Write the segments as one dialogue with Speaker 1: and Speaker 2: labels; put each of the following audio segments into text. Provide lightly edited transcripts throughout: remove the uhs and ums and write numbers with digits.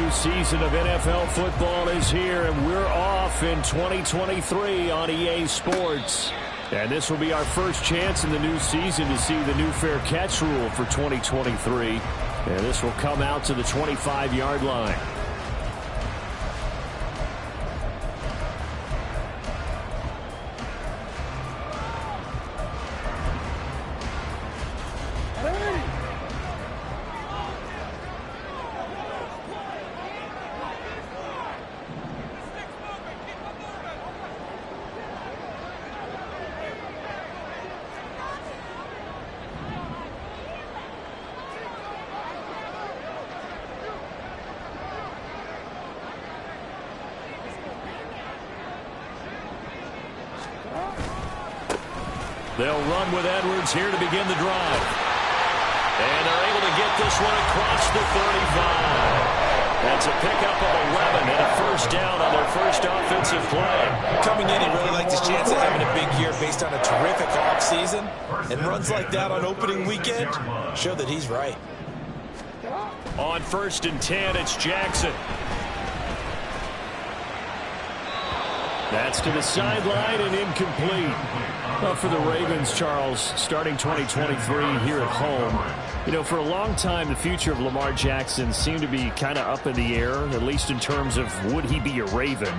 Speaker 1: new season of NFL football is here, and we're off in 2023 on EA Sports. And this will be our first chance in the new season to see the new fair catch rule for 2023. And this will come out to the 25-yard line. They'll run with Edwards here to begin the drive. And they're able to get this one across the 35. That's a pickup of 11 and a first down on their first offensive play.
Speaker 2: Coming in, he really liked his chance of having a big year based on a terrific offseason. And runs like that on opening weekend show that he's right.
Speaker 1: On 1st and 10, it's Jackson. That's to the sideline and incomplete. Well, for the Ravens, Charles, starting 2023 here at home, you know, for a long time, the future of Lamar Jackson seemed to be kind of up in the air, at least in terms of would he be a Raven.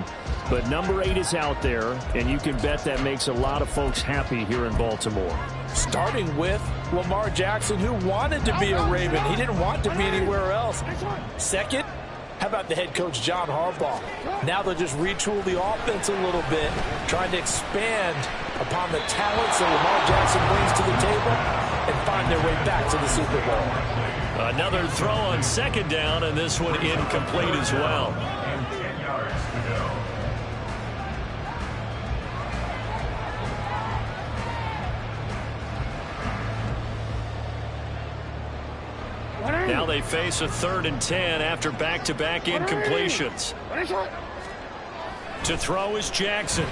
Speaker 1: But number 8 is out there, and you can bet that makes a lot of folks happy here in Baltimore.
Speaker 2: Starting with Lamar Jackson, who wanted to be a Raven. He didn't want to be anywhere else. Second, how about the head coach, John Harbaugh? Now they'll just retool the offense a little bit, trying to expand upon the talents that Lamar Jackson brings to the table and find their way back to the Super Bowl.
Speaker 1: Another throw on 2nd down, and this one incomplete as well. Now they face a 3rd and 10 after back-to-back incompletions. To throw is Jackson.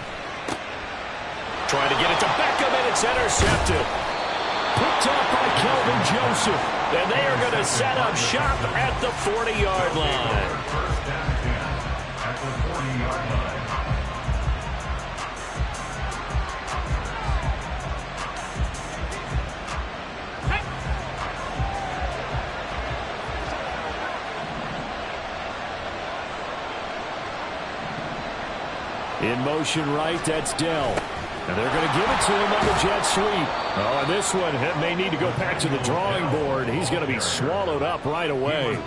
Speaker 1: Trying to get it to Beckham, and it's intercepted. Picked up by Kelvin Joseph. And they are going to set up shop at the 40-yard line. In motion right, that's Dell. And they're going to give it to him on the jet sweep. Oh, and this one may need to go back to the drawing board. He's going to be swallowed up right away.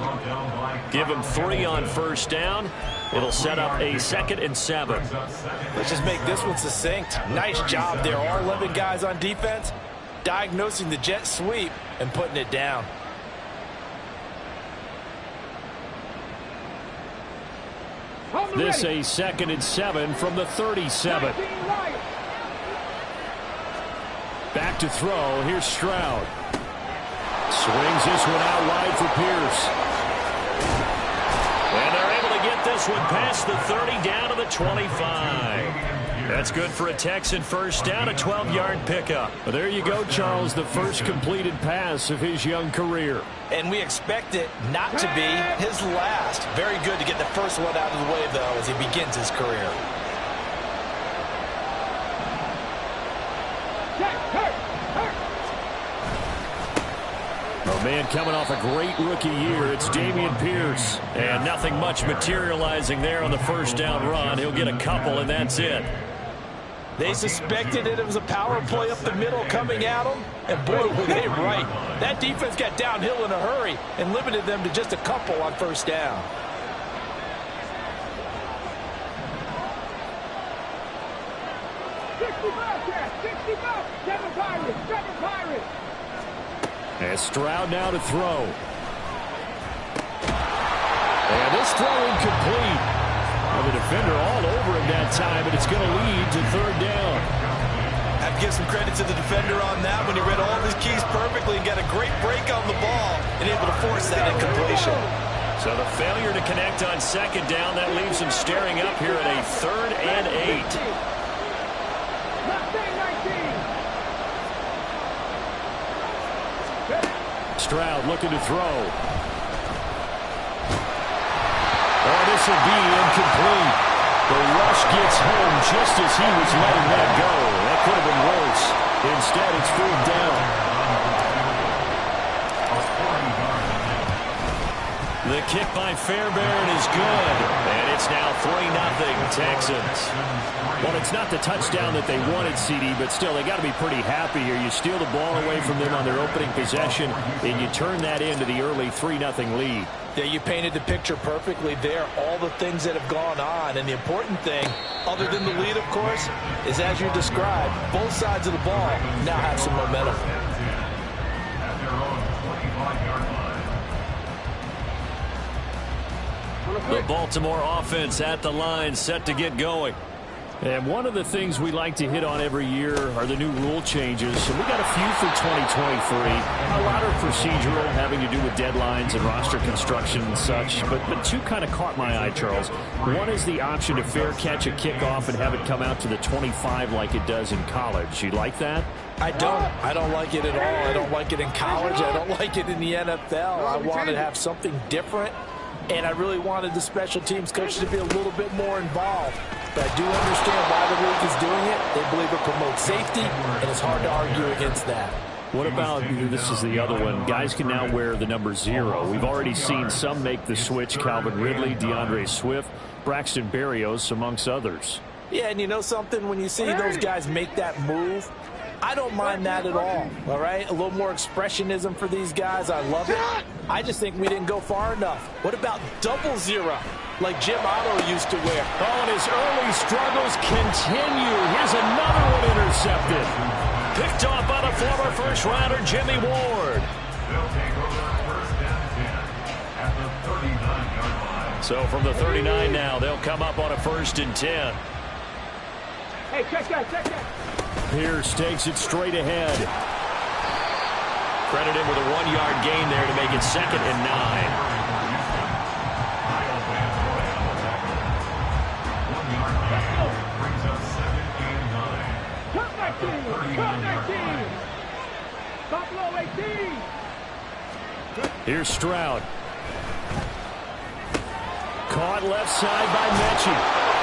Speaker 1: Give him 3 on 1st down. It'll set up a 2nd and 7.
Speaker 2: Let's just make this one succinct. Nice job there. All 11 guys on defense diagnosing the jet sweep and putting it down.
Speaker 1: This a 2nd and 7 from the 37. Back to throw. Here's Stroud. Swings this one out wide for Pierce. And they're able to get this one past the 30 down to the 25. That's good for a Texan first down, a 12-yard pickup. Well, there you go, Charles, the first completed pass of his young career.
Speaker 2: And we expect it not to be his last. Very good to get the first one out of the way, though, as he begins his career.
Speaker 1: Oh, man, coming off a great rookie year, it's Dameon Pierce. And nothing much materializing there on the first down run. He'll get a couple, and that's it.
Speaker 2: They suspected it was a power play up the middle coming at them, and boy, were they right. That defense got downhill in a hurry and limited them to just a couple on 1st down.
Speaker 1: And Stroud now to throw. And this throw incomplete. Well, the defender all over him that time, but it's going to lead to 3rd down.
Speaker 2: I have to give some credit to the defender on that when he read all of his keys perfectly and got a great break on the ball and able to force that incompletion.
Speaker 1: So the failure to connect on 2nd down, that leaves him staring up here at a 3rd and 8. Stroud looking to throw. Oh, this will be incomplete. The rush gets home just as he was letting that go. That could have been worse. Instead, it's 4th down. The kick by Fairbairn is good. And it's now 3-0 Texans. Well, it's not the touchdown that they wanted, CD, but still, they got to be pretty happy here. You steal the ball away from them on their opening possession, and you turn that into the early 3-0 lead.
Speaker 2: Yeah, you painted the picture perfectly there, all the things that have gone on. And the important thing, other than the lead, of course, is as you described, both sides of the ball now have some momentum.
Speaker 1: The Baltimore offense at the line, set to get going. And one of the things we like to hit on every year are the new rule changes. And we got a few for 2023. A lot are procedural, having to do with deadlines and roster construction and such. But two kind of caught my eye, Charles. One is the option to fair catch a kickoff and have it come out to the 25 like it does in college. You like that?
Speaker 2: I don't. I don't like it at all. I don't like it in college. I don't like it in the NFL. I want to have something different. And I really wanted the special teams coach to be a little bit more involved. But I do understand why the league is doing it. They believe it promotes safety, and it's hard to argue against that.
Speaker 1: What about, this is the other one, guys can now wear the number 0. We've already seen some make the switch, Calvin Ridley, DeAndre Swift, Braxton Berrios, amongst others.
Speaker 2: Yeah, and you know something? When you see those guys make that move, I don't mind that at all right? A little more expressionism for these guys. I love it. I just think we didn't go far enough. What about 00, like Jim Otto used to wear?
Speaker 1: Oh, and his early struggles continue. Here's another one intercepted. Picked off by the former first-rounder Jimmy Ward. So from the 39 now, they'll come up on a 1st and 10.
Speaker 3: Hey, check that.
Speaker 1: Pierce takes it straight ahead. Credit him with a 1-yard gain there to make it 2nd and 9. Here's Stroud. Caught left side by Mechie.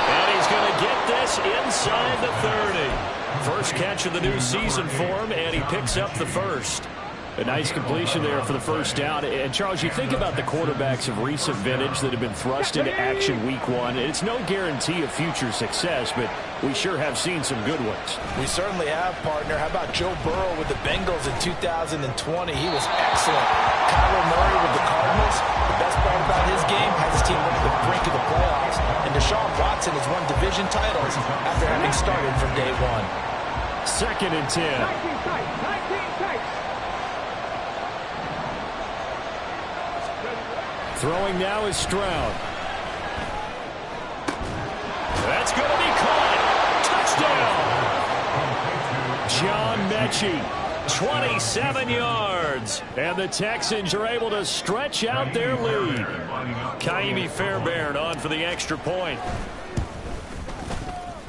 Speaker 1: And he's going to get this inside the 30. First catch of the new season for him, and he picks up the 1st. A nice completion there for the 1st down. And, Charles, you think about the quarterbacks of recent vintage that have been thrust into action week 1. It's no guarantee of future success, but we sure have seen some good ones.
Speaker 2: We certainly have, partner. How about Joe Burrow with the Bengals in 2020? He was excellent. Kyler Murray with the Cardinals. The best part about his game has his team running the brink of the playoffs. And Deshaun Watson has won division titles after having started from day 1.
Speaker 1: 2nd and 10.
Speaker 3: 19 tight.
Speaker 1: Throwing now is Stroud. That's going to be caught. Touchdown. John Mechie, 27 yards. And the Texans are able to stretch out their lead. Kaimi Fairbairn on for the extra point.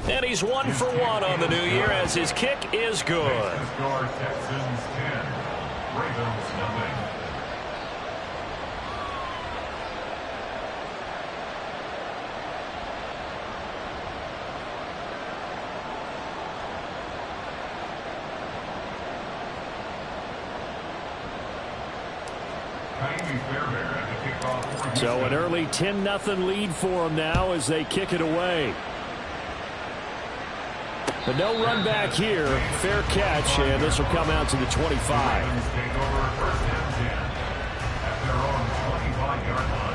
Speaker 1: And he's 1 for 1 on the new year as his kick is good.
Speaker 4: Texans 10, Ravens nothing.
Speaker 1: So an early 10-0 lead for them now as they kick it away. But no run back here. Fair catch, and this will come out to the 25.
Speaker 4: Take over 1st and 10 at their own 25-yard line.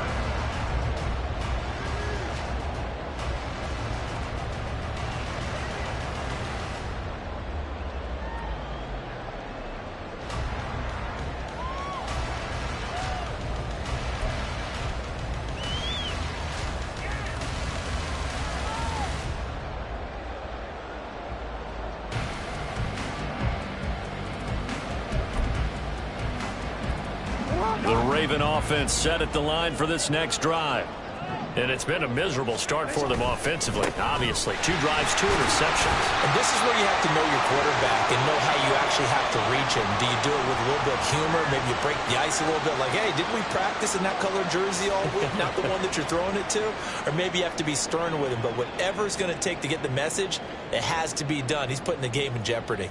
Speaker 1: The Raven offense set at the line for this next drive. And it's been a miserable start for them offensively, obviously. 2 drives, 2 interceptions.
Speaker 2: And this is where you have to know your quarterback and know how you actually have to reach him. Do you do it with a little bit of humor? Maybe you break the ice a little bit like, hey, didn't we practice in that color jersey all week? Not the one that you're throwing it to? Or maybe you have to be stern with him. But whatever it's going to take to get the message, it has to be done. He's putting the game in jeopardy.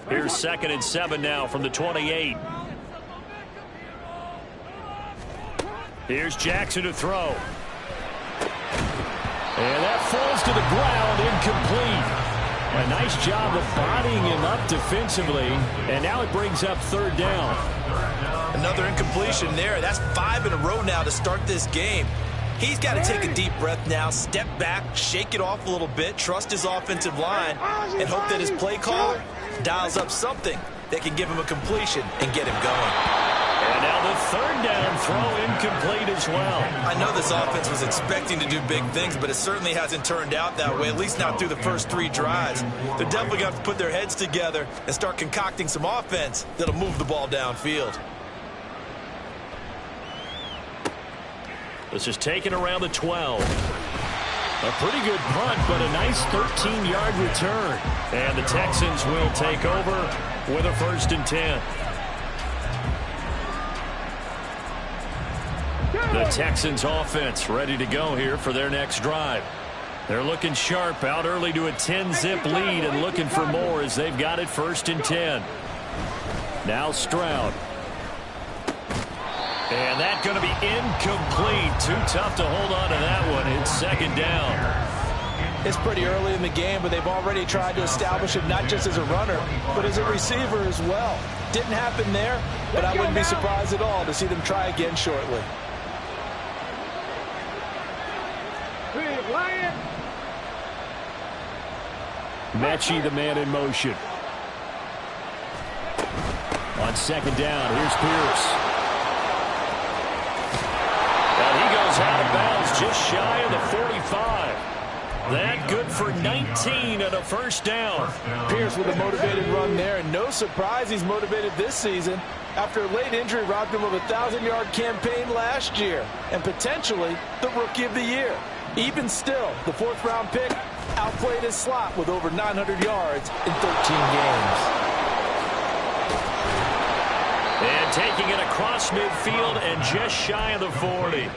Speaker 1: Here's 2nd and 7 now from the 28. Here's Jackson to throw. And that falls to the ground, incomplete. A nice job of bodying him up defensively. And now it brings up 3rd down.
Speaker 2: Another incompletion there. That's 5 in a row now to start this game. He's got to take a deep breath now, step back, shake it off a little bit, trust his offensive line, and hope that his play caller dials up something that can give him a completion and get him going.
Speaker 1: And now the 3rd down throw incomplete as well.
Speaker 2: I know this offense was expecting to do big things, but it certainly hasn't turned out that way, at least not through the first 3 drives. They're definitely going to have to put their heads together and start concocting some offense that'll move the ball downfield.
Speaker 1: This is taken around the 12. A pretty good punt, but a nice 13-yard return. And the Texans will take over with a 1st and 10. The Texans offense ready to go here for their next drive. They're looking sharp, out early to a 10-zip lead and looking for more as they've got it 1st and 10. Now Stroud. And that's going to be incomplete. Too tough to hold on to that one. It's 2nd down.
Speaker 2: It's pretty early in the game, but they've already tried to establish him not just as a runner, but as a receiver as well. Didn't happen there, but I wouldn't be surprised at all to see them try again shortly.
Speaker 1: Mechie, the man in motion. On 2nd down, here's Pierce. Out of bounds just shy of the 45. That good for 19 and a 1st down.
Speaker 2: Pierce with a motivated run there, and no surprise he's motivated this season after a late injury robbed him of a 1,000-yard campaign last year and potentially the Rookie of the Year. Even still, the 4th-round pick outplayed his slot with over 900 yards in 13 games.
Speaker 1: And taking it across midfield and just shy of the 40.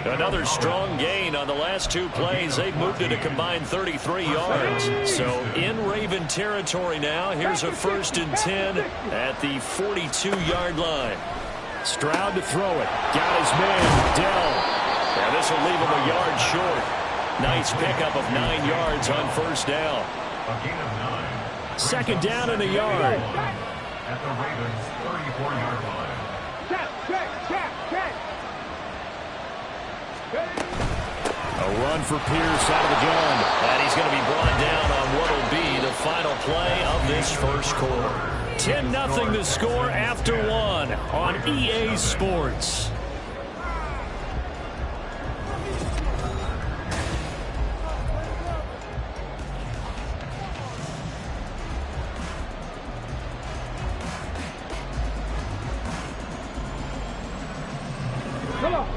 Speaker 1: Another strong gain on the last 2 plays. They've moved it a combined 33 yards. So in Raven territory now. Here's a 1st and 10 at the 42-yard line. Stroud to throw it. Got his man, Dell. And this will leave him a yard short. Nice pickup of 9 yards on 1st down. 2nd down and a yard.
Speaker 4: At the Ravens 34-yard line.
Speaker 1: A run for Pierce out of the gun. And he's going to be brought down on what will be the final play of this 1st quarter. 10-0 the score after 1 on EA Sports.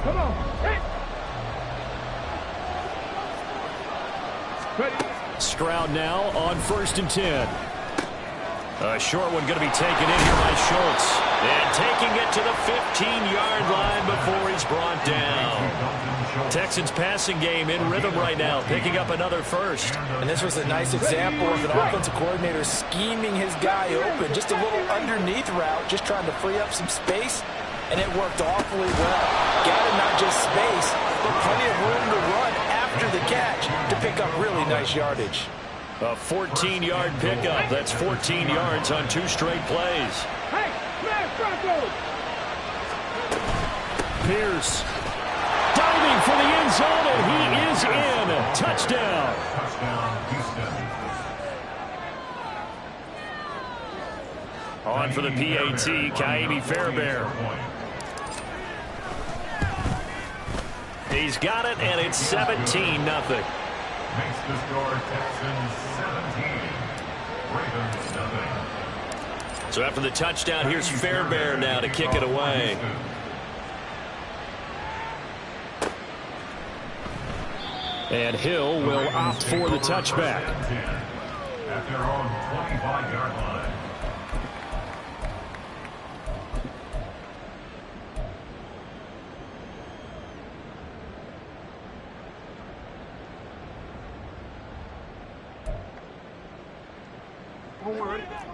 Speaker 3: Come on. Hey.
Speaker 1: Stroud now on 1st and 10. A short one going to be taken in here by Schultz. And taking it to the 15-yard line before he's brought down. Texans passing game in rhythm right now, picking up another 1st.
Speaker 2: And this was a nice example of an offensive coordinator scheming his guy open. Just a little underneath route, just trying to free up some space. And it worked awfully well. Got him not just space, but plenty of room to run after the catch to pick up really nice yardage.
Speaker 1: A 14-yard pickup. That's 14 yards on 2 straight plays.
Speaker 3: Hey, smash Broncos!
Speaker 1: Pierce diving for the end zone, and he is in. Touchdown.
Speaker 4: Touchdown, Houston.
Speaker 1: On for the PAT, Kaimi Fairbairn. He's got it, and it's 17-0.
Speaker 4: Makes the score Texans 17. Ravens 0.
Speaker 1: So after the touchdown, here's Fairbairn now to kick it away. And Hill will opt for the touchback.
Speaker 4: At their own 25-yard line.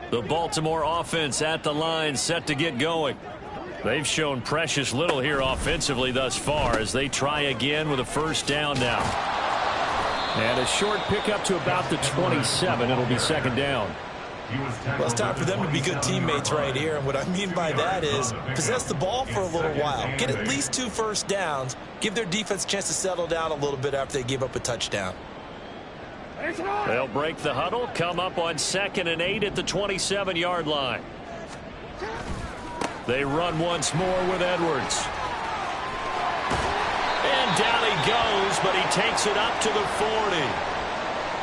Speaker 1: The Baltimore offense at the line, set to get going. They've shown precious little here offensively thus far as they try again with a first down now. And a short pickup to about the 27. It'll be second down.
Speaker 2: Well, it's time for them to be good teammates right here. And what I mean by that is possess the ball for a little while. Get at least 2 first downs. Give their defense a chance to settle down a little bit after they give up a touchdown.
Speaker 1: They'll break the huddle, come up on 2nd and 8 at the 27-yard line. They run once more with Edwards. And down he goes, but he takes it up to the 40.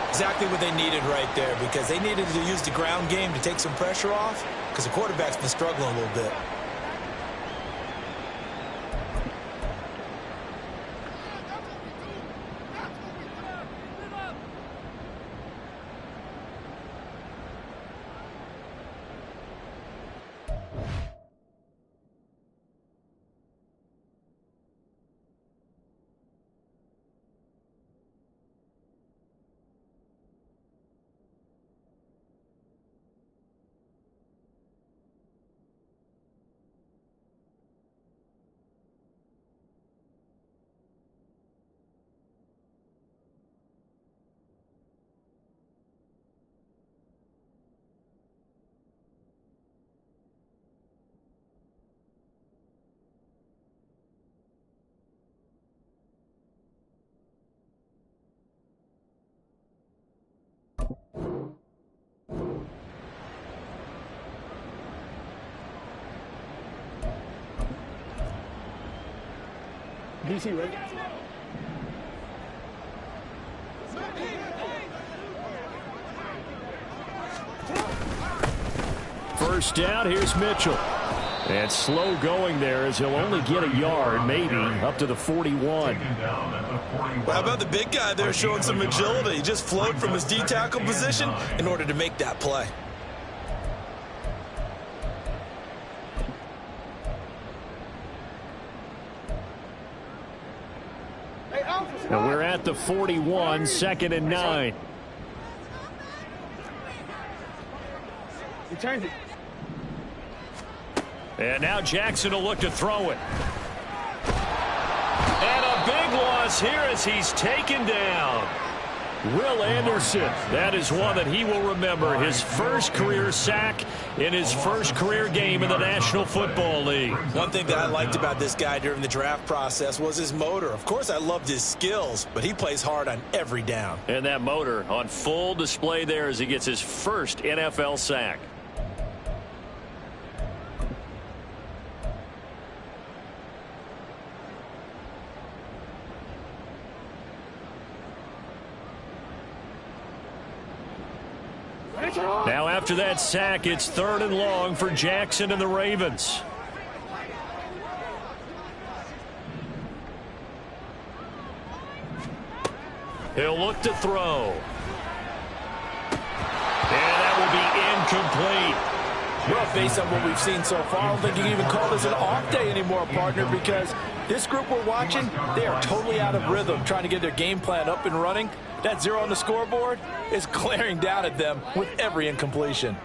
Speaker 2: Exactly what they needed right there, because they needed to use the ground game to take some pressure off, because the quarterback's been struggling a little bit.
Speaker 3: DC ready?
Speaker 1: First down, here's Mitchell. And slow going there as he'll only get a yard, maybe, up to the 41.
Speaker 2: Well, how about the big guy there showing some agility? He just flowed from his D-tackle position in order to make that play.
Speaker 1: And we're at the 41, 2nd and 9.
Speaker 3: He turns it.
Speaker 1: And now Jackson will look to throw it. And a big loss here as he's taken down. Will Anderson, that is one that he will remember. His first career sack in his first career game in the National Football League.
Speaker 2: One thing that I liked about this guy during the draft process was his motor. Of course, I loved his skills, but he plays hard on every down.
Speaker 1: And that motor on full display there as he gets his first NFL sack. Now after that sack, it's 3rd and long for Jackson and the Ravens. He'll look to throw. And that will be incomplete.
Speaker 2: Well, based on what we've seen so far, I don't think you can even call this an off day anymore, partner, because this group we're watching, they are totally out of rhythm, trying to get their game plan up and running. That 0 on the scoreboard is glaring down at them with every incompletion.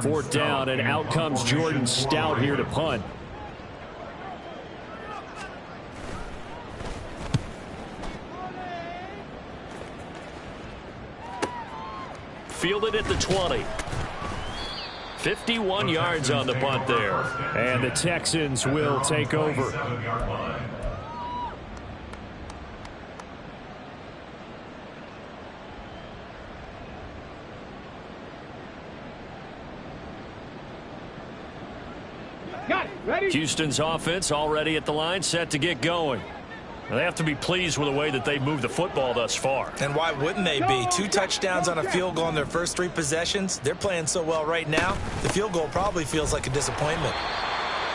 Speaker 1: Fourth down, and out comes Jordan Stout here to punt. Fielded at the 20. 51 yards on the punt there. And the Texans will take over.
Speaker 3: Got it. Ready?
Speaker 1: Houston's offense already at the line, set to get going. They have to be pleased with the way that they've moved the football thus far.
Speaker 2: And why wouldn't they be? 2 touchdowns on a field goal in their first 3 possessions. They're playing so well right now, the field goal probably feels like a disappointment.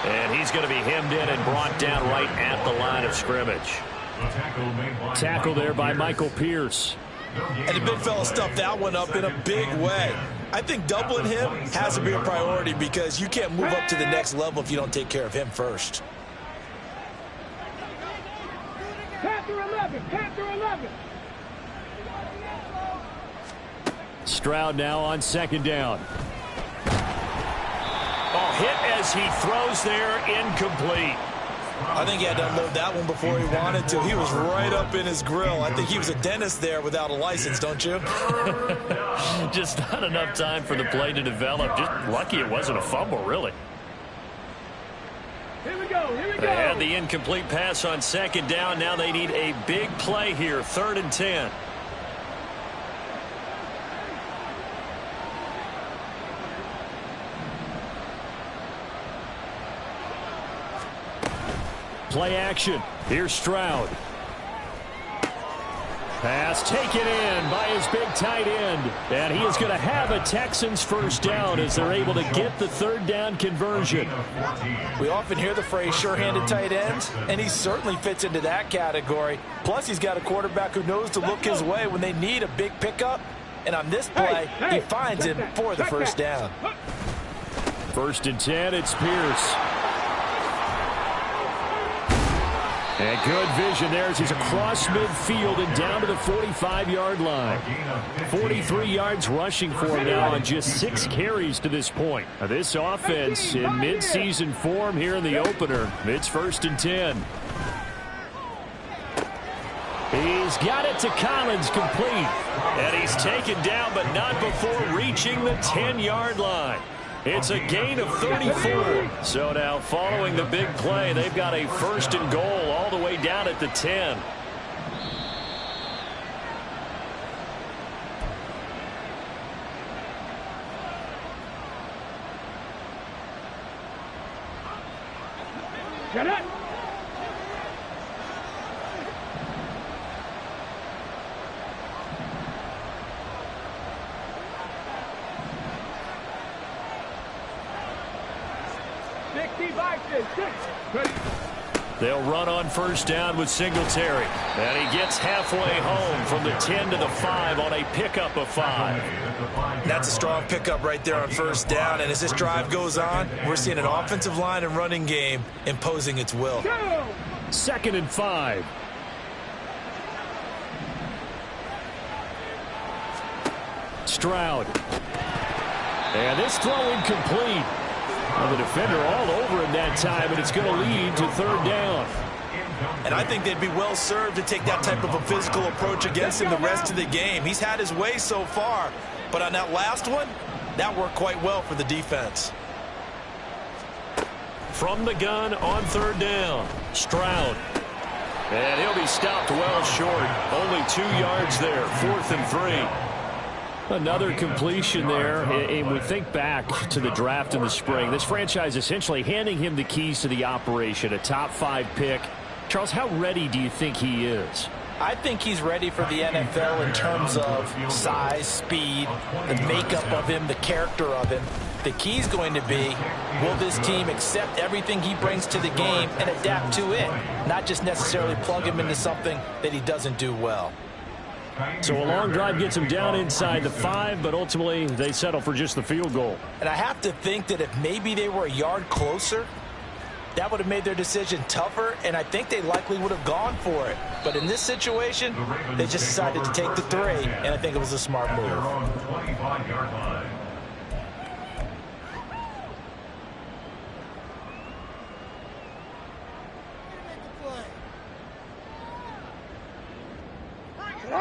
Speaker 1: And he's going to be hemmed in and brought down right at the line of scrimmage. Tackle there by Michael Pierce.
Speaker 2: And the big fella stuffed that one up in a big way. I think doubling him has to be a priority because you can't move up to the next level if you don't take care of him first.
Speaker 3: Panther 11, Panther 11.
Speaker 1: Stroud now on second down. Oh, hit as he throws there, incomplete.
Speaker 2: I think he had to unload that one before he wanted to. He was right up in his grill. I think he was a dentist there without a license, don't you?
Speaker 1: Just not enough time for the play to develop. Just lucky it wasn't a fumble, really.
Speaker 3: Here we go, here we go.
Speaker 1: They had the incomplete pass on second down. Now they need a big play here, 3rd and 10. Play action. Here's Stroud. Pass taken in by his big tight end. And he is going to have a Texans first down as they're able to get the 3rd down conversion.
Speaker 2: We often hear the phrase sure-handed tight ends, and he certainly fits into that category. Plus, he's got a quarterback who knows to look his way when they need a big pickup. And on this play, he finds him for the first down.
Speaker 1: 1st and 10, it's Pierce. And good vision there as he's across midfield and down to the 45-yard line. 43 yards rushing for him now on just 6 carries to this point. Now this offense in midseason form here in the opener. It's 1st and 10. He's got it to Collins, complete. And he's taken down, but not before reaching the 10-yard line. It's a gain of 34. So now following the big play, they've got a 1st and goal all the way down at the 10.
Speaker 3: Get it.
Speaker 1: They'll run on first down with Singletary. And he gets halfway home from the 10 to the 5 on a pickup of 5.
Speaker 2: That's a strong pickup right there on first down. And as this drive goes on, we're seeing an offensive line and running game imposing its will.
Speaker 1: 2nd and 5. Stroud. And this throw incomplete. Well, the defender all over him that time, and it's going to lead to 3rd down.
Speaker 2: And I think they'd be well served to take that type of a physical approach against him the rest of the game. He's had his way so far, but on that last one, that worked quite well for the defense.
Speaker 1: From the gun on 3rd down, Stroud. And he'll be stopped well short. Only 2 yards there, 4th and 3. Another completion there, and we think back to the draft in the spring. This franchise essentially handing him the keys to the operation, a top 5 pick. Charles, how ready do you think he is?
Speaker 2: I think he's ready for the NFL in terms of size, speed, the makeup of him, the character of him. The key's going to be, will this team accept everything he brings to the game and adapt to it, not just necessarily plug him into something that he doesn't do well.
Speaker 1: So a long drive gets him down inside the 5, but ultimately they settle for just the field goal.
Speaker 2: And I have to think that if maybe they were a yard closer, that would have made their decision tougher, and I think they likely would have gone for it. But in this situation, they just decided to take the 3, and I think it was a smart move.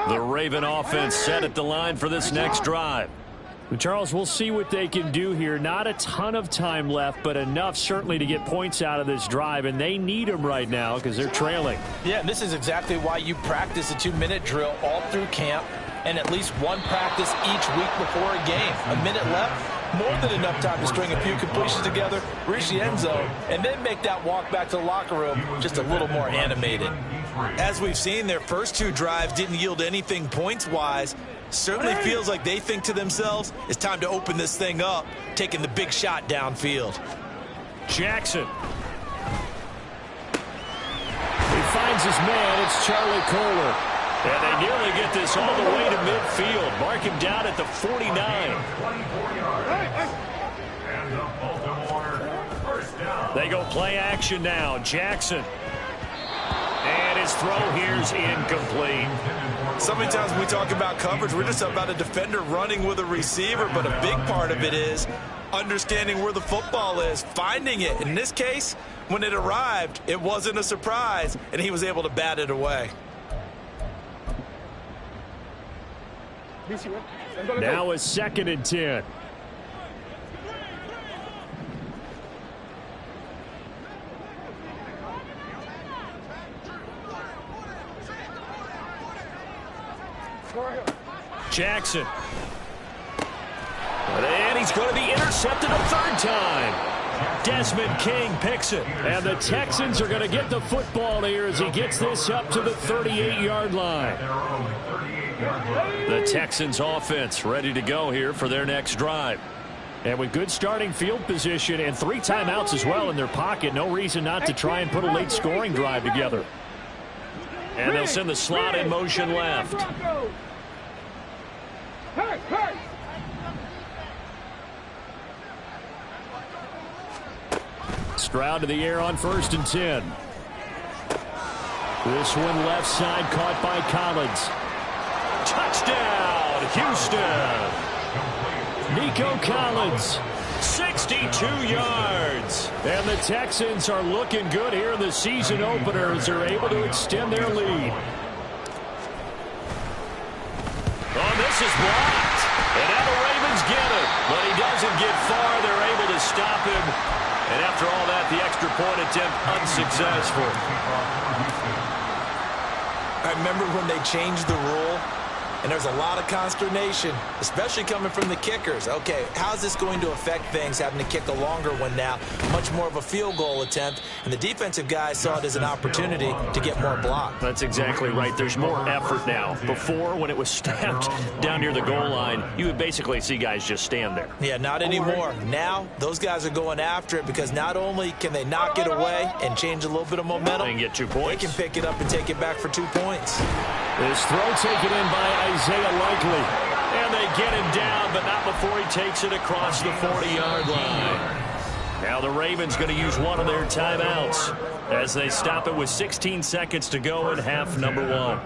Speaker 1: The Raven offense set at the line for this next drive. Charles, we'll see what they can do here. Not a ton of time left, but enough certainly to get points out of this drive, and they need them right now because they're trailing.
Speaker 2: Yeah, and this is exactly why you practice a 2-minute drill all through camp and at least one practice each week before a game. A minute left, more than enough time to string a few completions together, reach the end zone, and then make that walk back to the locker room just a little more animated. As we've seen, their first two drives didn't yield anything points-wise. Certainly feels like they think to themselves, it's time to open this thing up, taking the big shot downfield.
Speaker 1: Jackson. He finds his man. It's Charlie Kohler. And they nearly get this all the way to midfield. Mark him down at the 49. They go play action now. Jackson. And his throw here's incomplete.
Speaker 2: So many times when we talk about coverage, we're just about a defender running with a receiver, but a big part of it is understanding where the football is, finding it. In this case, when it arrived, it wasn't a surprise, and he was able to bat it away.
Speaker 1: Now it's 2nd and 10. Jackson. And he's going to be intercepted a third time. Desmond King picks it. And the Texans are going to get the football here as he gets this up to the 38-yard line. The Texans offense ready to go here for their next drive. And with good starting field position and 3 timeouts as well in their pocket, no reason not to try and put a late scoring drive together. And they'll send the slot in motion left. Stroud to the air on 1st and 10. This one left side caught by Collins. Touchdown, Houston. Nico Collins, 62 yards. And the Texans are looking good here in the season opener as they're able to extend their lead. Oh, this is blocked. And now the Ravens get it. But he doesn't get far. They're able to stop him. And after all that, the extra point attempt unsuccessful.
Speaker 2: I remember when they changed the rule, and there's a lot of consternation, especially coming from the kickers. Okay, how's this going to affect things, having to kick a longer one now? Much more of a field goal attempt, and the defensive guys saw it as an opportunity to get more block.
Speaker 1: That's exactly right. There's more effort now. Before, when it was snapped down near the goal line, you would basically see guys just stand there.
Speaker 2: Yeah, not anymore. Now, those guys are going after it because not only can they knock it away and change a little bit of momentum,
Speaker 1: they can get 2 points.
Speaker 2: They can pick it up and take it back for 2 points.
Speaker 1: This throw taken in by Isaiah Likely. And they get him down, but not before he takes it across the 40-yard line. Now the Ravens going to use one of their timeouts as they stop it with 16 seconds to go in half number 1.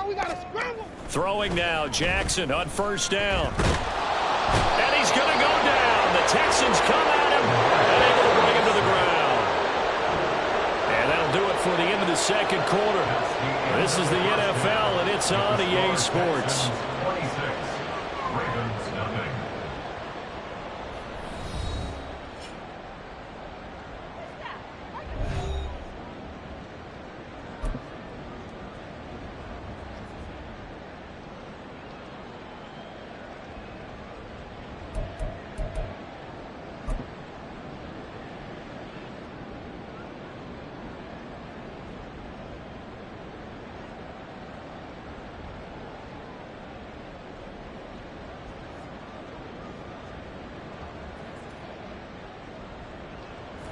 Speaker 3: We got a scramble.
Speaker 1: Throwing now, Jackson on 1st down. And he's going to go down. The Texans come at him and able to bring him to the ground. And that'll do it for the end of the 2nd quarter. This is the NFL, and it's on EA Sports.
Speaker 4: 26, Ravens nothing.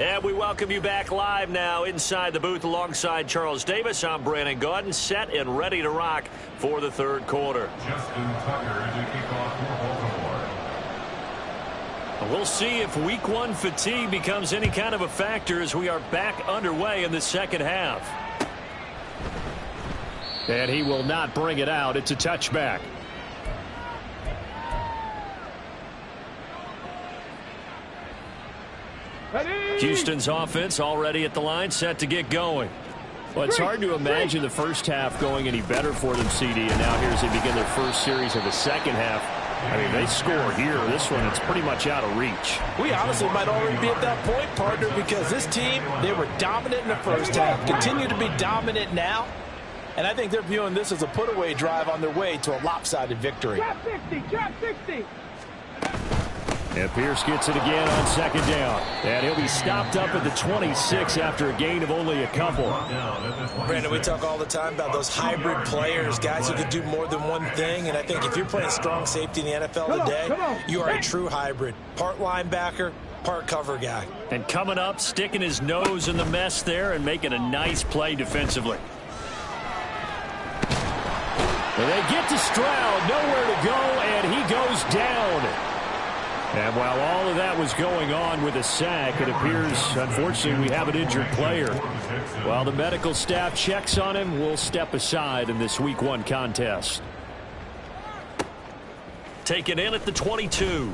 Speaker 1: And we welcome you back live now inside the booth alongside Charles Davis. I'm Brandon Gaudin, set and ready to rock for the 3rd quarter.
Speaker 4: Justin Tucker to kick off for Baltimore.
Speaker 1: We'll see if week 1 fatigue becomes any kind of a factor as we are back underway in the 2nd half. And he will not bring it out. It's a touchback. Houston's offense already at the line, set to get going. Well, it's hard to imagine the first half going any better for them, CD, and now here as they begin their first series of the 2nd half. I mean, they score here. This one, it's pretty much out of reach.
Speaker 2: We honestly might already be at that point, partner, because this team, they were dominant in the first half, continue to be dominant now, and I think they're viewing this as a put-away drive on their way to a lopsided victory.
Speaker 3: Drop 60, drop 60.
Speaker 1: And Pierce gets it again on second down. And he'll be stopped up at the 26 after a gain of only a couple.
Speaker 2: Brandon, we talk all the time about those hybrid players, guys who can do more than one thing. And I think if you're playing strong safety in the NFL today, you are a true hybrid. Part linebacker, part cover guy.
Speaker 1: And coming up, sticking his nose in the mess there and making a nice play defensively. And they get to Stroud, nowhere to go, and he goes down. And while all of that was going on with a sack, it appears, unfortunately, we have an injured player. While the medical staff checks on him, we'll step aside in this Week 1 contest. Taken in at the 22.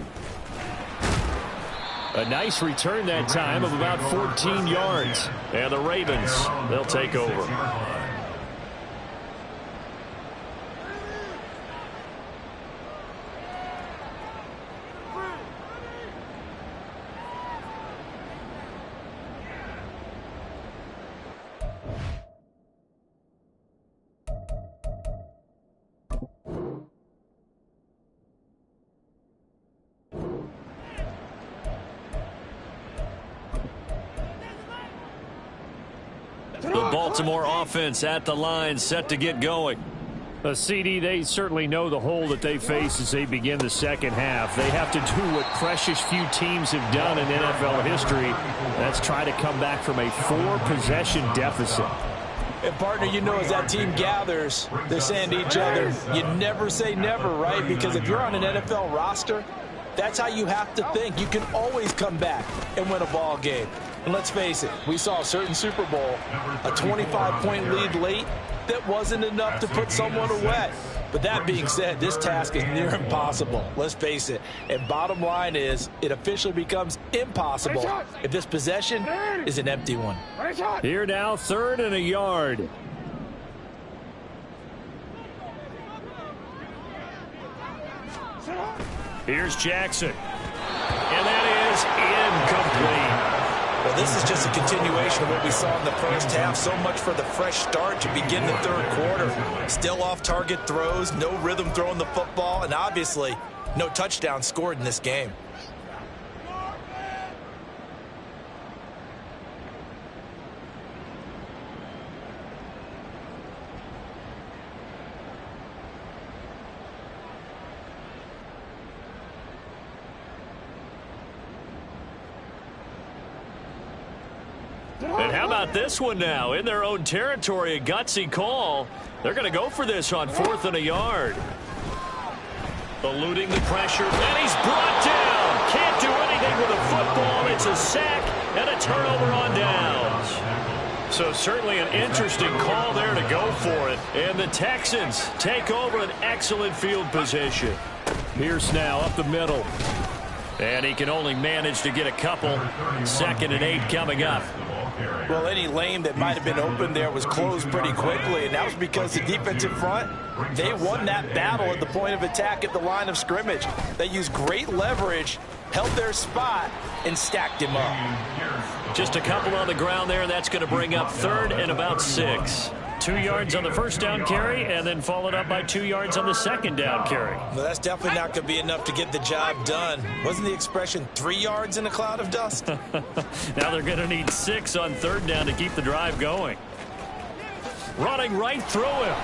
Speaker 1: A nice return that time of about 14 yards. And the Ravens, they'll take over. The Baltimore offense at the line, set to get going. CD, they certainly know the hole that they face as they begin the second half. They have to do what precious few teams have done in NFL history. That's try to come back from a 4-possession deficit.
Speaker 2: And, partner, you know, as that team gathers, they're saying to each other, you never say never, right? Because if you're on an NFL roster, that's how you have to think. You can always come back and win a ball game. And let's face it, we saw a certain Super Bowl, a 25-point lead late that wasn't enough to put someone away. But that being said, this task is near impossible. Let's face it. And bottom line is, it officially becomes impossible if this possession is an empty one.
Speaker 1: Here now, 3rd and a yard. Here's Jackson. And that is incomplete.
Speaker 2: Well, this is just a continuation of what we saw in the first half. So much for the fresh start to begin the third quarter. Still off-target throws, no rhythm throwing the football, and obviously no touchdown scored in this game.
Speaker 1: And how about this one now? In their own territory, a gutsy call. They're going to go for this on 4th and a yard. Eluding the pressure, and he's brought down. Can't do anything with a football. It's a sack and a turnover on downs. So certainly an interesting call there to go for it. And the Texans take over an excellent field position. Pierce now up the middle. And he can only manage to get a couple. 2nd and 8 coming up.
Speaker 2: Well, any lane that might have been open there was closed pretty quickly, and that was because the defensive front, they won that battle at the point of attack at the line of scrimmage. They used great leverage, held their spot, and stacked him up.
Speaker 1: Just a couple on the ground there, and that's going to bring up 3rd and about 6. 2 yards on the first down carry, and then followed up by 2 yards on the second down carry.
Speaker 2: Well, that's definitely not going to be enough to get the job done. Wasn't the expression 3 yards in a cloud of dust?
Speaker 1: Now they're going to need 6 on 3rd down to keep the drive going. Running right through him.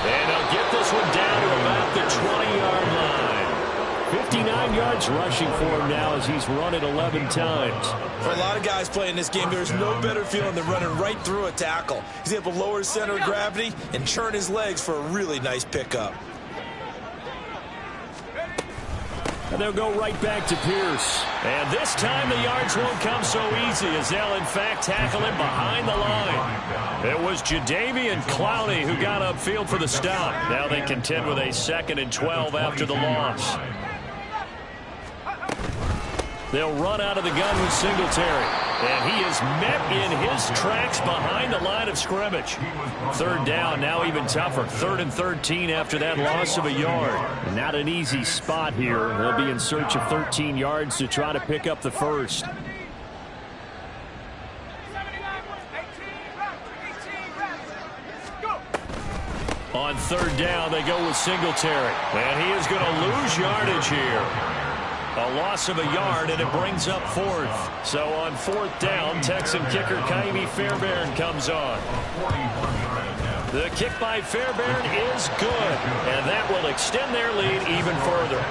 Speaker 1: And they'll get this one down to about the 20-yard line. 59 yards rushing for him now as he's run it 11 times.
Speaker 2: For a lot of guys playing this game, there's no better feeling than running right through a tackle. He's able to lower his center of gravity and churn his legs for a really nice pickup.
Speaker 1: And they'll go right back to Pierce. And this time the yards won't come so easy as they'll, in fact, tackle him behind the line. It was Jadeveon Clowney who got upfield for the stop. Now they contend with a 2nd and 12 after the loss. They'll run out of the gun with Singletary. And he is met in his tracks behind the line of scrimmage. 3rd down, now even tougher. 3rd and 13 after that loss of a yard. Not an easy spot here. They'll be in search of 13 yards to try to pick up the first. On third down, they go with Singletary. And he is going to lose yardage here. A loss of a yard, and it brings up fourth. So on fourth down, Texan kicker Kaimi Fairbairn comes on. The kick by Fairbairn is good, and that will extend their lead even further.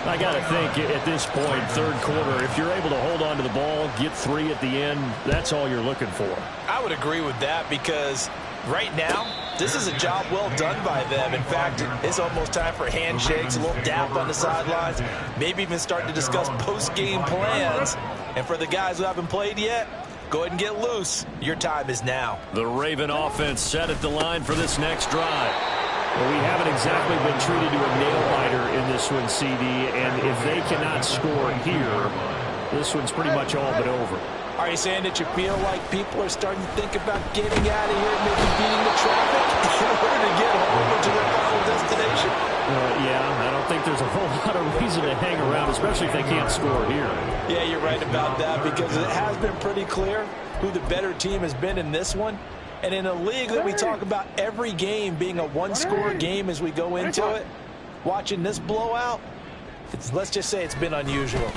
Speaker 1: I got to think at this point, third quarter, if you're able to hold on to the ball, get 3 at the end, that's all you're looking for.
Speaker 2: I would agree with that because right now, this is a job well done by them. In fact, it's almost time for handshakes, a little dap on the sidelines, maybe even start to discuss post-game plans. And for the guys who haven't played yet, go ahead and get loose. Your time is now.
Speaker 1: The Raven offense set at the line for this next drive. Well, we haven't exactly been treated to a nail-biter in this one, CD, and if they cannot score here, this one's pretty much all but over.
Speaker 2: Are you saying that you feel like people are starting to think about getting out of here, maybe beating the traffic in order to get home to their final destination?
Speaker 1: Yeah, I don't think there's a whole lot of reason to hang around, especially if they can't score here.
Speaker 2: Yeah, you're right about that because it has been pretty clear who the better team has been in this one. And in a league that we talk about every game being a one-score game as we go into it, watching this blowout, let's just say it's been unusual.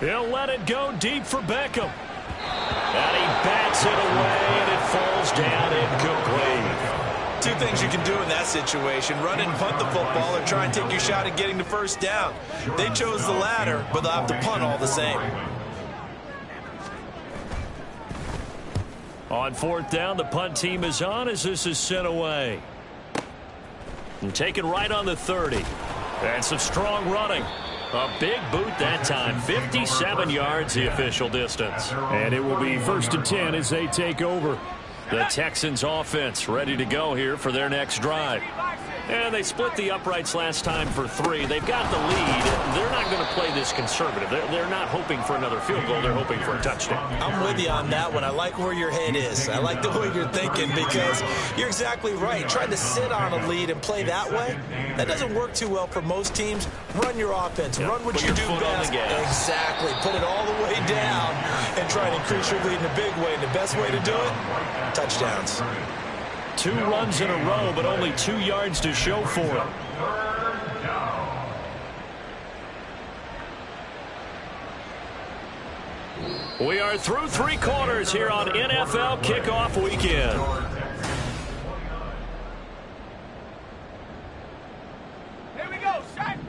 Speaker 1: He'll let it go deep for Beckham. And he bats it away, and it falls down incomplete.
Speaker 2: Two things you can do in that situation: run and punt the football or try and take your shot at getting the first down. They chose the latter, but they'll have to punt all the same.
Speaker 1: On fourth down, the punt team is on as this is sent away. And taken right on the 30. And some strong running. A big boot that time. 57 yards the official distance. And it will be 1st and 10 as they take over. The Texans offense ready to go here for their next drive. And they split the uprights last time for 3. They've got the lead. They're not going to play this conservative. They're not hoping for another field goal. They're hoping for a touchdown.
Speaker 2: I'm with you on that one. I like where your head is. I like the way you're thinking because you're exactly right. Trying to sit on a lead and play that way, that doesn't work too well for most teams. Run your offense. Run what you do best. Exactly. Put it all the way down and try and increase your lead in a big way. And the best way to do it, touchdowns.
Speaker 1: 2 runs in a row, but only 2 yards to show for it. We are through 3 quarters here on NFL Kickoff Weekend.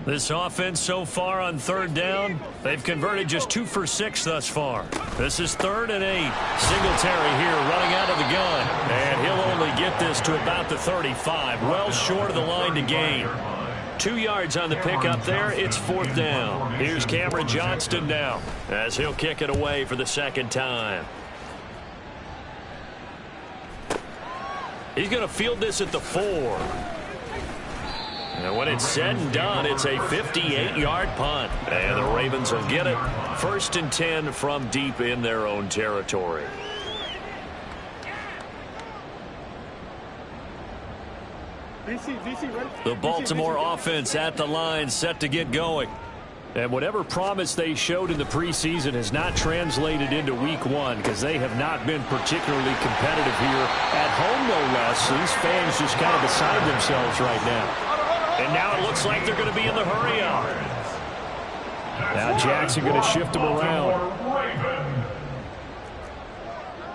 Speaker 1: This offense so far on 3rd down, they've converted just 2 for 6 thus far. This is 3rd and 8. Singletary here running out of the gun. And he'll only get this to about the 35. Well short of the line to gain. 2 yards on the pickup there. It's 4th down. Here's Cameron Johnston now as he'll kick it away for the 2nd time. He's going to field this at the 4. And when it's said and done, it's a 58-yard punt. And the Ravens will get it. 1st and 10 from deep in their own territory. The Baltimore offense at the line, set to get going. And whatever promise they showed in the preseason has not translated into week 1 because they have not been particularly competitive here at home, no less. These fans just kind of beside themselves right now. And now it looks like they're going to be in the hurry-up. Now Jackson going to shift them around.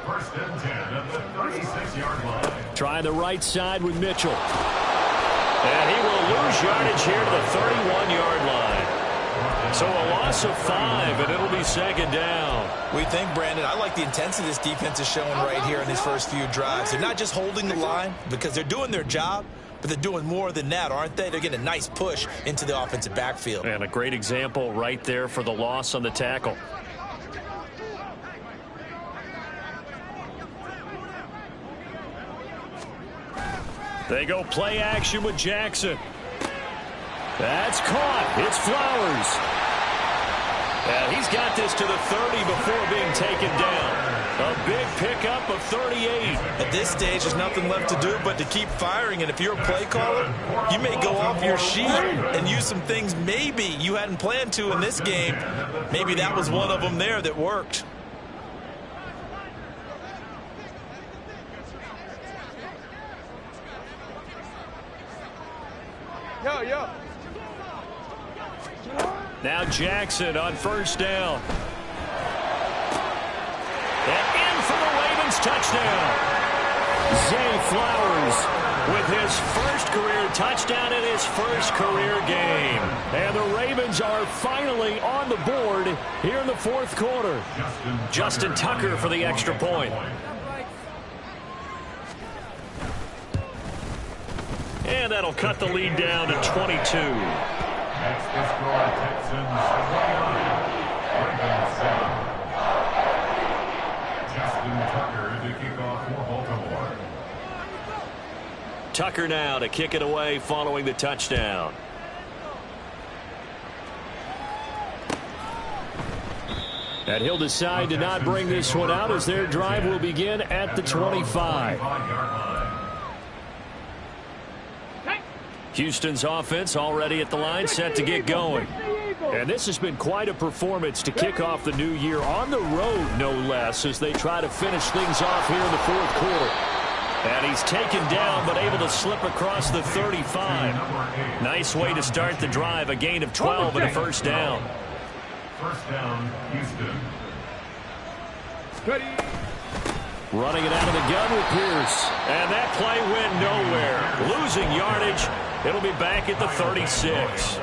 Speaker 4: 1st and 10 at the 36-yard line.
Speaker 1: Trying the right side with Mitchell. And he will lose yardage here to the 31-yard line. So a loss of 5, and it'll be 2nd down.
Speaker 2: We think, Brandon, I like the intensity this defense is showing right here in these first few drives. They're not just holding the line because they're doing their job, but they're doing more than that, aren't they? They're getting a nice push into the offensive backfield.
Speaker 1: And a great example right there for the loss on the tackle. They go play action with Jackson. That's caught. It's Flowers. And he's got this to the 30 before being taken down. A big pickup of 38.
Speaker 2: At this stage, there's nothing left to do but to keep firing. And if you're a play caller, you may go off your sheet and use some things maybe you hadn't planned to in this game. Maybe that was one of them there that worked.
Speaker 3: Yo.
Speaker 1: Now Jackson on first down. And in for the Ravens touchdown. Zay Flowers with his first career touchdown in his first career game. And the Ravens are finally on the board here in the fourth quarter. Justin Tucker for the extra point. And that'll cut the lead down to 22.
Speaker 4: Next to score, Texans 29, Ravens 7. Justin Tucker to kick off for Baltimore.
Speaker 1: Tucker now to kick it away following the touchdown. And he'll decide to not bring this one out as their drive will begin at the 25. Houston's offense already at the line, set to get going. And this has been quite a performance to kick off the new year on the road, no less, as they try to finish things off here in the fourth quarter. And he's taken down, but able to slip across the 35. Nice way to start the drive, a gain of 12 and a first down.
Speaker 4: First down, Houston.
Speaker 1: Running it out of the gun with Pierce. And that play went nowhere. Losing yardage. It'll be back at the 36.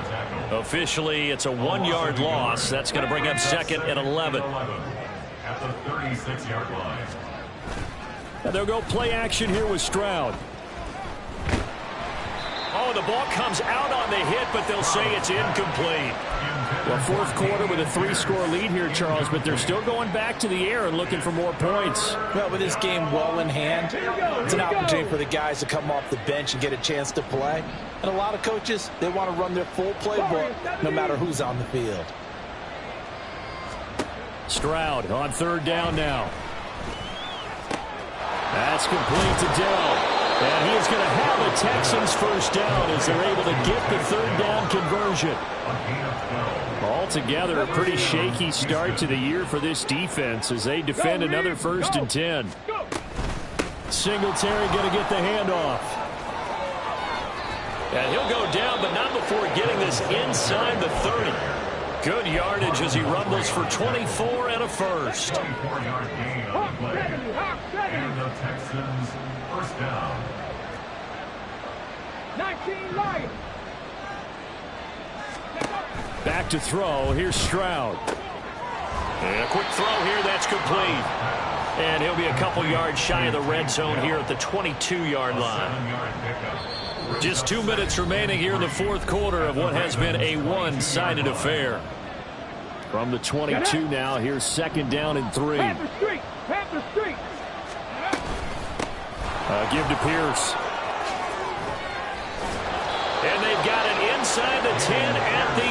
Speaker 1: Officially, it's a 1-yard loss. That's going to bring up second and 11.
Speaker 4: At the 36-yard line.
Speaker 1: And they'll go play action here with Stroud. Oh, the ball comes out on the hit, but they'll say it's incomplete. Well, fourth quarter with a 3-score lead here, Charles, but they're still going back to the air and looking for more points.
Speaker 2: Well, with this game well in hand, it's an opportunity for the guys to come off the bench and get a chance to play. And a lot of coaches, they want to run their full playbook no matter who's on the field.
Speaker 1: Stroud on third down now. That's complete to Dell. And he is going to have the Texans first down as they're able to get the third down conversion. Altogether, a pretty shaky start to the year for this defense as they defend another 1st and 10. Singletary going to get the handoff. And he'll go down, but not before getting this inside the 30. Good yardage as he rumbles for 24 and a first.
Speaker 4: 24-yard gain on the play. And the Texans first down.
Speaker 3: 19 Lions.
Speaker 1: Back to throw. Here's Stroud. And a quick throw here. That's complete. And he'll be a couple yards shy of the red zone here at the 22-yard line. Just 2 minutes remaining here in the fourth quarter of what has been a one-sided affair. From the 22 now, here's second down and 3.
Speaker 3: Panther Street.
Speaker 1: Give to Pierce. And they've got it inside the 10 at the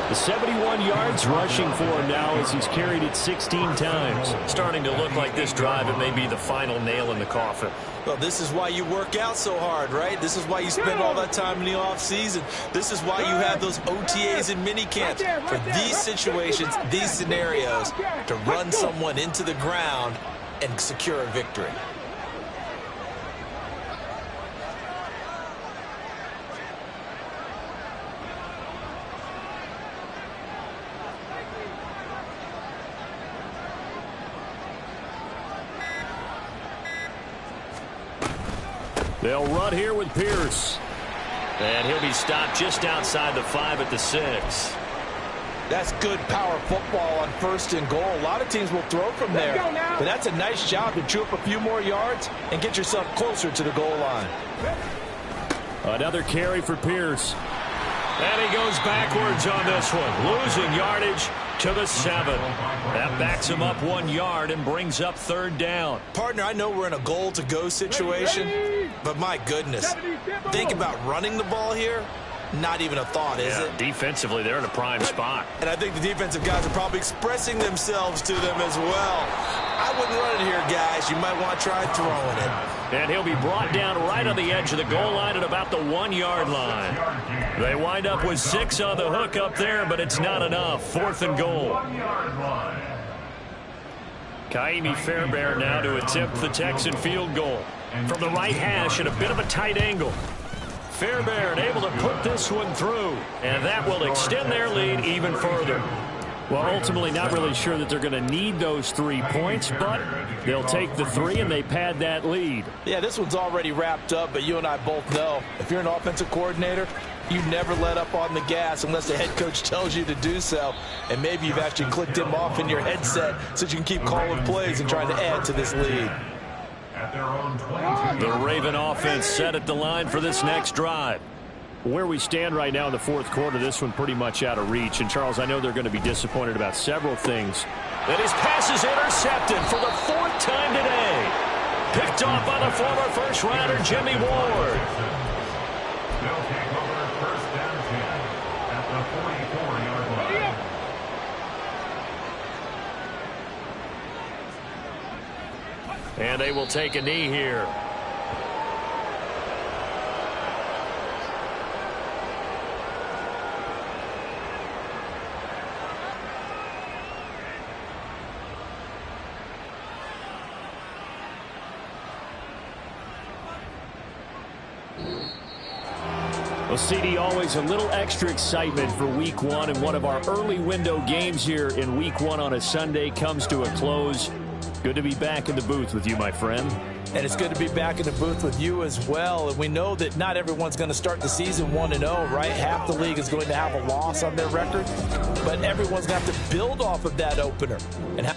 Speaker 1: 8. The 71 yards rushing for him now as he's carried it 16 times. Starting to look like this drive, it may be the final nail in the coffin.
Speaker 2: Well, this is why you work out so hard, right? This is why you spend all that time in the offseason. This is why you have those OTAs and mini camps. For these situations, these scenarios, to run someone into the ground and secure a victory.
Speaker 1: They'll run here with Pierce. And he'll be stopped just outside the 5 at the 6.
Speaker 2: That's good power football on 1st and goal. A lot of teams will throw from there. But that's a nice job to chew up a few more yards and get yourself closer to the goal line.
Speaker 1: Another carry for Pierce. And he goes backwards on this one. Losing yardage to the 7. That backs him up 1 yard and brings up third down.
Speaker 2: Partner, I know we're in a goal-to-go situation, but my goodness, think about running the ball here. Not even a thought, is it?
Speaker 1: Defensively, they're in a prime spot.
Speaker 2: And I think the defensive guys are probably expressing themselves to them as well. I wouldn't run it here, guys. You might want to try throwing it.
Speaker 1: And he'll be brought down right on the edge of the goal line at about the 1 yard line. They wind up with 6 on the hook up there, but it's not enough. 4th and goal. Kaimi Fairbairn now to attempt the Texan field goal. From the right hash at a bit of a tight angle. Fairbairn able to put this one through, and that will extend their lead even further. Well, ultimately not really sure that they're going to need those 3 points, but they'll take the 3 and they pad that lead.
Speaker 2: Yeah, this one's already wrapped up, but you and I both know if you're an offensive coordinator, you never let up on the gas unless the head coach tells you to do so. And maybe you've actually clicked him off in your headset so you can keep calling plays and trying to add to this lead.
Speaker 1: The Raven offense set at the line for this next drive. Where we stand right now in the fourth quarter, this one pretty much out of reach. And, Charles, I know they're going to be disappointed about several things. And his pass is intercepted for the 4th time today. Picked off by the former first-rounder Jimmy Ward.
Speaker 4: They'll take over first down 10 at the 44-yard line.
Speaker 1: And they will take a knee here. Well, CD, always a little extra excitement for Week 1, and one of our early window games here in Week 1 on a Sunday comes to a close. Good to be back in the booth with you, my friend.
Speaker 2: And it's good to be back in the booth with you as well. And we know that not everyone's going to start the season 1-0, right? Half the league is going to have a loss on their record, but everyone's going to have to build off of that opener. And